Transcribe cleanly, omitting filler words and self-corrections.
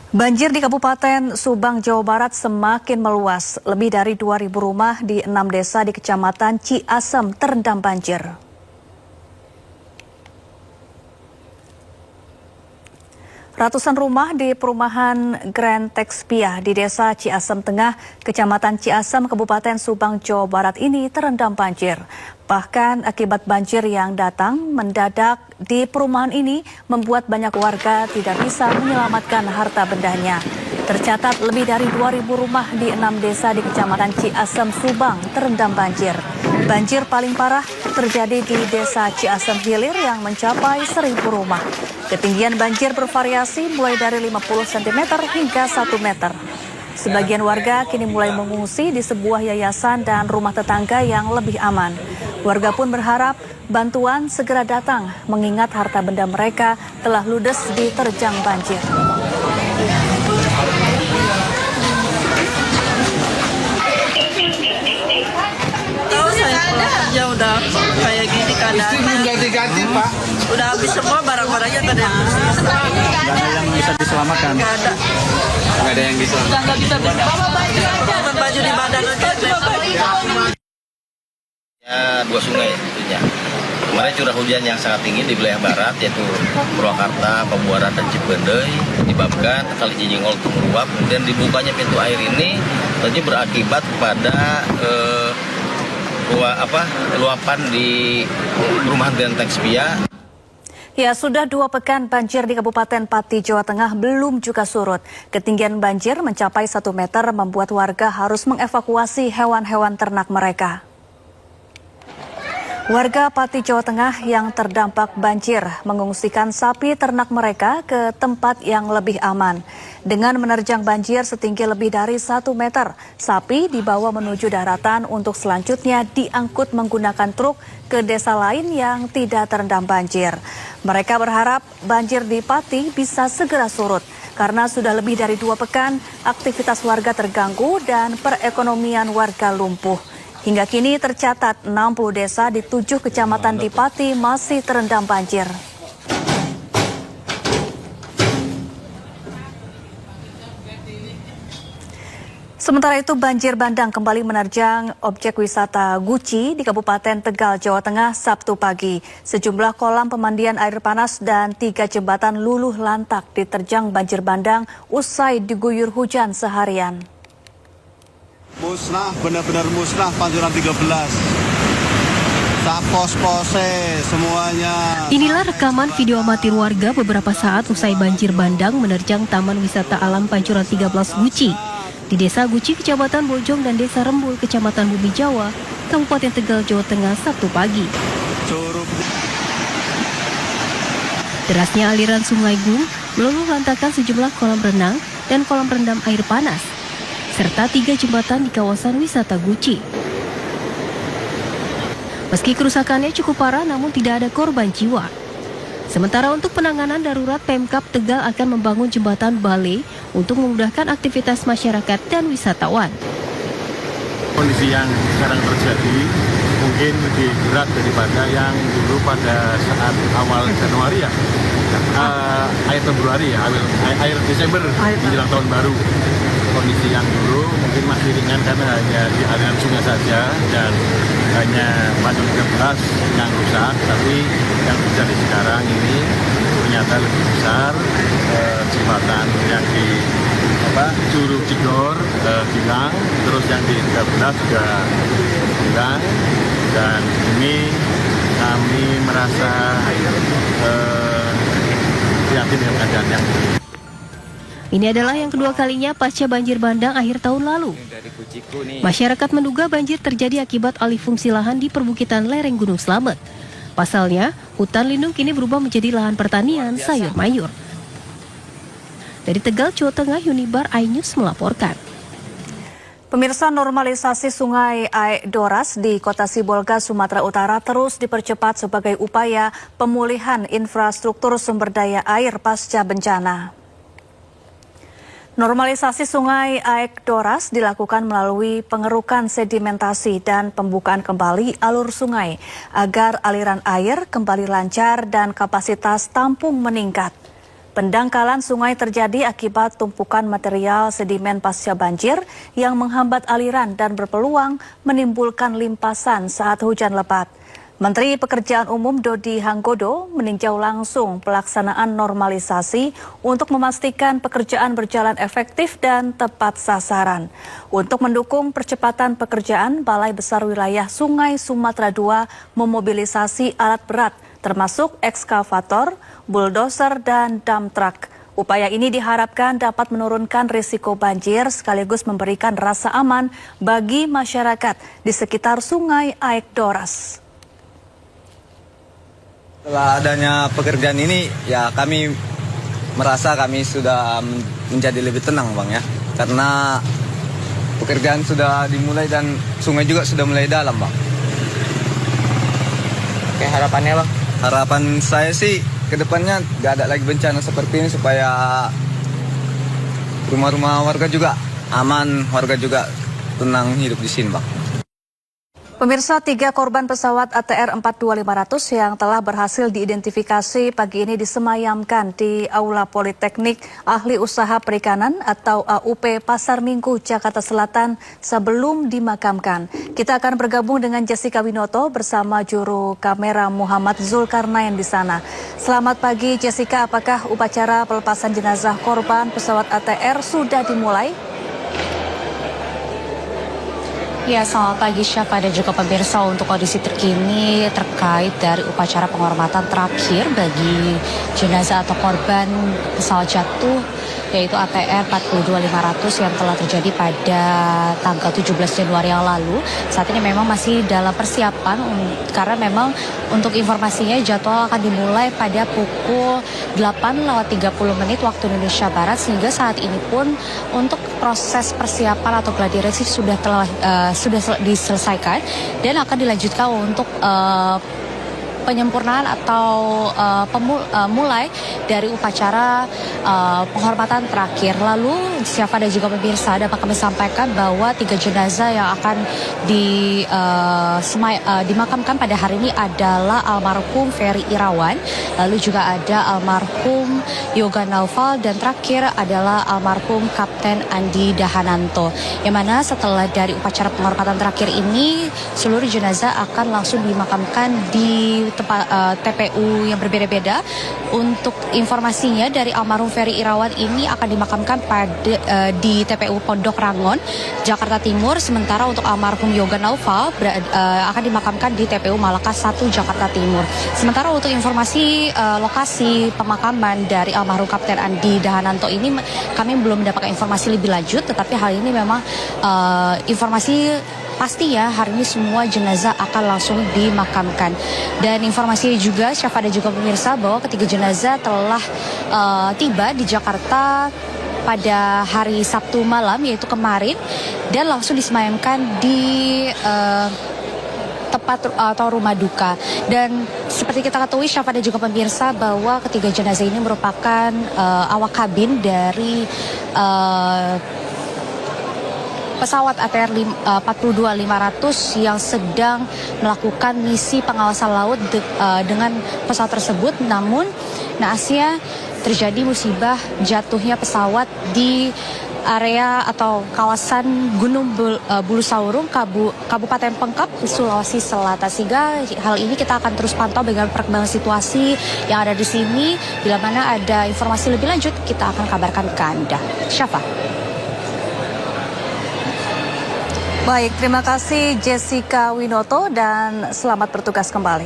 Banjir di Kabupaten Subang, Jawa Barat semakin meluas. Lebih dari 2.000 rumah di 6 desa di Kecamatan Ciasem terendam banjir. Ratusan rumah di perumahan Grand Texpia di Desa Ciasem Tengah, Kecamatan Ciasem, Kabupaten Subang, Jawa Barat ini terendam banjir. Bahkan akibat banjir yang datang mendadak di perumahan ini membuat banyak warga tidak bisa menyelamatkan harta bendanya. Tercatat lebih dari 2.000 rumah di 6 desa di Kecamatan Ciasem, Subang terendam banjir. Banjir paling parah terjadi di Desa Ciasem Hilir yang mencapai 1.000 rumah. Ketinggian banjir bervariasi mulai dari 50 cm hingga 1 meter. Sebagian warga kini mulai mengungsi di sebuah yayasan dan rumah tetangga yang lebih aman. Warga pun berharap bantuan segera datang mengingat harta benda mereka telah ludes diterjang banjir. Tahu saya pulang kerja udah kayak gini keadaannya. Istri belum ganti-ganti, Pak. Udah habis semua barang-barangnya, gak ada yang bersisa. Nggak ada yang bisa diselamatkan. Gak ada. Nggak ada yang bisa. Udah gak bisa berbawa baju di badan aja. Ya, 2 sungai tentunya. Kemarin curah hujan yang sangat tinggi di wilayah barat yaitu Purwakarta, Pabuaran, dan Cipendei menyebabkan Kali Cicingol itu meluap. Kemudian dibukanya pintu air ini tentunya berakibat pada luapan di perumahan Grand Texpia. Ya, sudah 2 pekan banjir di Kabupaten Pati, Jawa Tengah belum juga surut. Ketinggian banjir mencapai 1 meter membuat warga harus mengevakuasi hewan-hewan ternak mereka. Warga Pati, Jawa Tengah yang terdampak banjir mengungsikan sapi ternak mereka ke tempat yang lebih aman. Dengan menerjang banjir setinggi lebih dari 1 meter, sapi dibawa menuju daratan untuk selanjutnya diangkut menggunakan truk ke desa lain yang tidak terendam banjir. Mereka berharap banjir di Pati bisa segera surut karena sudah lebih dari 2 pekan aktivitas warga terganggu dan perekonomian warga lumpuh. Hingga kini tercatat 60 desa di 7 kecamatan di Pati masih terendam banjir. Sementara itu banjir bandang kembali menerjang objek wisata Guci di Kabupaten Tegal, Jawa Tengah Sabtu pagi. Sejumlah kolam pemandian air panas dan 3 jembatan luluh lantak diterjang banjir bandang usai diguyur hujan seharian. Musnah, benar-benar musnah Panjuran 13. Sapos-pose semuanya. Inilah rekaman video amatir warga beberapa saat usai banjir bandang menerjang Taman Wisata Alam Pancuran 13 Guci di Desa Guci, Kecamatan Bojong, dan Desa Rembul, Kecamatan Bumi Jawa, Kabupaten Tegal, Jawa Tengah, Sabtu pagi. Derasnya aliran Sungai Gung meluluh lantakan sejumlah kolam renang dan kolam rendam air panas, serta 3 jembatan di kawasan wisata Guci. Meski kerusakannya cukup parah, namun tidak ada korban jiwa. Sementara untuk penanganan darurat, Pemkab Tegal akan membangun jembatan bale untuk memudahkan aktivitas masyarakat dan wisatawan. Kondisi yang sekarang terjadi mungkin lebih berat daripada yang dulu pada saat awal Januari ya. Akhir Februari ya, akhir Desember menjelang tahun baru. Kondisi yang dulu mungkin masih ringan karena hanya di aliran sungai saja dan hanya Pancuran 13 yang rusak, tapi yang terjadi sekarang ini ternyata lebih besar. Jembatan yang di Curug Cidor hilang, terus yang di 13 juga hilang, dan ini kami merasa prihatin dengan keadaan yang Ini adalah yang kedua kalinya pasca banjir bandang akhir tahun lalu. Masyarakat menduga banjir terjadi akibat alih fungsi lahan di perbukitan lereng Gunung Slamet. Pasalnya, hutan lindung kini berubah menjadi lahan pertanian sayur mayur. Dari Tegal, Jawa Tengah, Yunibar iNews melaporkan. Pemirsa, normalisasi Sungai Aek Doras di Kota Sibolga, Sumatera Utara terus dipercepat sebagai upaya pemulihan infrastruktur sumber daya air pasca bencana. Normalisasi Sungai Aek Doras dilakukan melalui pengerukan sedimentasi dan pembukaan kembali alur sungai agar aliran air kembali lancar dan kapasitas tampung meningkat. Pendangkalan sungai terjadi akibat tumpukan material sedimen pasca banjir yang menghambat aliran dan berpeluang menimbulkan limpasan saat hujan lebat. Menteri Pekerjaan Umum Dodi Hanggodo meninjau langsung pelaksanaan normalisasi untuk memastikan pekerjaan berjalan efektif dan tepat sasaran. Untuk mendukung percepatan pekerjaan, Balai Besar Wilayah Sungai Sumatera II memobilisasi alat berat termasuk ekskavator, buldoser, dan dump truck. Upaya ini diharapkan dapat menurunkan risiko banjir sekaligus memberikan rasa aman bagi masyarakat di sekitar Sungai Aek Doras. Setelah adanya pekerjaan ini, ya kami merasa kami sudah menjadi lebih tenang, Bang, ya. Karena pekerjaan sudah dimulai dan sungai juga sudah mulai dalam, Bang. Oke, harapannya Bang? Harapan saya sih ke depannya gak ada lagi bencana seperti ini supaya rumah-rumah warga juga aman, warga juga tenang hidup di sini, Bang. Pemirsa, 3 korban pesawat ATR 42500 yang telah berhasil diidentifikasi pagi ini disemayamkan di Aula Politeknik Ahli Usaha Perikanan atau AUP Pasar Minggu, Jakarta Selatan sebelum dimakamkan. Kita akan bergabung dengan Jessica Winoto bersama juru kamera Muhammad Zulkarnain di sana. Selamat pagi Jessica, apakah upacara pelepasan jenazah korban pesawat ATR sudah dimulai? Ya, selamat pagi Syafa dan juga pemirsa. Untuk kondisi terkini terkait dari upacara penghormatan terakhir bagi jenazah atau korban pesawat jatuh yaitu ATR 42500 yang telah terjadi pada tanggal 17 Januari yang lalu. Saat ini memang masih dalam persiapan karena memang untuk informasinya jadwal akan dimulai pada pukul 8:30 waktu Indonesia Barat, sehingga saat ini pun untuk proses persiapan atau gladiresif sudah diselesaikan dan akan dilanjutkan untuk penyempurnaan atau mulai dari upacara penghormatan terakhir. Lalu siapa dan juga pemirsa dapat kami sampaikan bahwa 3 jenazah yang akan dimakamkan pada hari ini adalah almarhum Ferry Irawan, lalu juga ada almarhum Yoga Naufal, dan terakhir adalah almarhum Kapten Andi Dahananto. Yang mana setelah dari upacara penghormatan terakhir ini, seluruh jenazah akan langsung dimakamkan di tempat TPU yang berbeda-beda. Untuk informasinya, dari almarhum Ferry Irawan ini akan dimakamkan di TPU Pondok Rangon, Jakarta Timur. Sementara untuk almarhum Yoga Naufal akan dimakamkan di TPU Malaka 1, Jakarta Timur. Sementara untuk informasi lokasi pemakaman dari almarhum Kapten Andi Dahananto ini kami belum mendapatkan informasi lebih lanjut, tetapi hal ini memang informasi pasti ya, hari ini semua jenazah akan langsung dimakamkan. Dan informasi juga Syafa dan juga pemirsa bahwa ketiga jenazah telah tiba di Jakarta pada hari Sabtu malam, yaitu kemarin, dan langsung disemayamkan di tempat atau rumah duka. Dan seperti kita ketahui Syafa dan juga pemirsa bahwa ketiga jenazah ini merupakan awak kabin dari pesawat ATR 42500 yang sedang melakukan misi pengawasan laut dengan pesawat tersebut. Namun naasnya terjadi musibah jatuhnya pesawat di area atau kawasan Gunung Bulu Saurung, Kabupaten Pengkep, Sulawesi Selatan. Sehingga hal ini kita akan terus pantau bagaimana perkembangan situasi yang ada di sini. Bila mana ada informasi lebih lanjut, kita akan kabarkan ke Anda. Syafa. Baik, terima kasih Jessica Winoto dan selamat bertugas kembali.